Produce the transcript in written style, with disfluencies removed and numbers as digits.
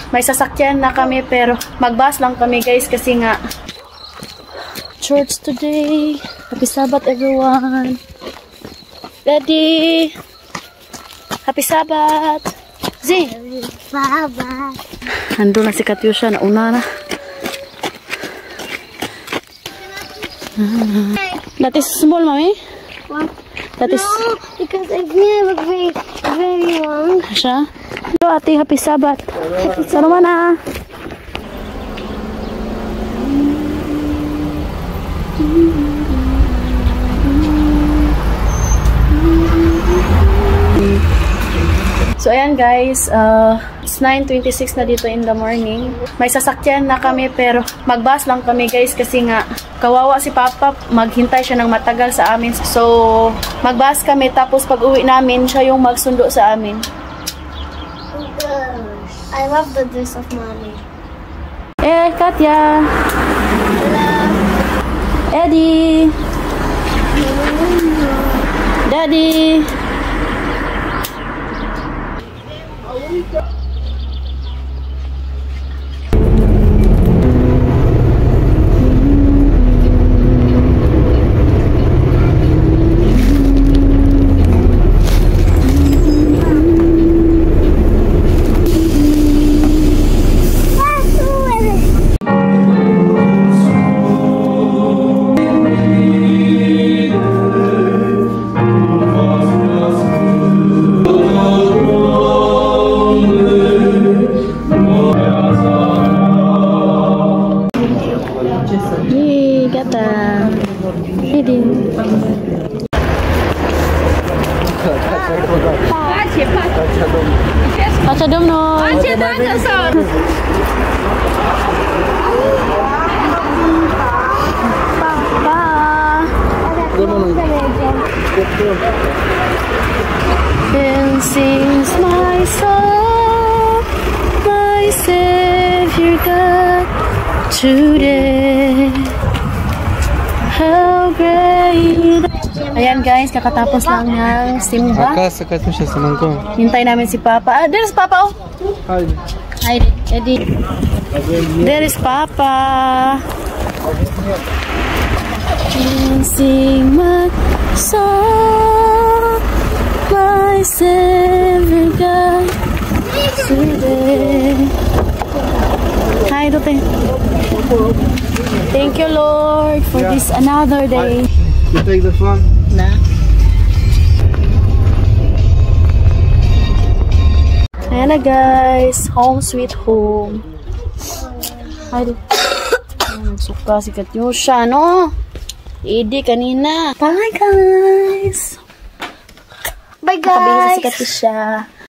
May sasakyan na kami pero mag-bus lang kami guys kasi nga church today. Happy Sabbath everyone. Ready? Happy Sabbath. Z. Happy Sabbath. Nandun na si Katyusha, nauna na. That is small, mommy? What? That is... No, because I've never very, very long. Siya? Hello, ate. Happy Sabbath. Salamat na. So ayan guys, it's 9:26 na dito in the morning. May sasakyan na kami pero mag-bus lang kami guys kasi nga kawawa si Papa, maghintay siya ng matagal sa amin. So mag-bus kami tapos pag uwi namin siya yung magsundo sa amin. I love the dress of mommy. Eh, Katya. Hello. Eddie. Daddy. Pachadom no. Papa. And sings my soul, my Savior God, today. How great. Ayan guys, kakatapos lang ng simba. Sakat mo siya sa mangkong. Hintay namin si Papa. Ah, there is Papa oh. Hi. Hi, Eddie. There is Papa. Sing my song, my Savior God, today. Hi, Dote. Thank you, Lord, for this another day. You take the phone? Na. Ayan na guys, home sweet home. Ay, nagsuka si Katyusha, no? Idi kanina. Bye guys! Bye Nakabihis guys! si Katyusha.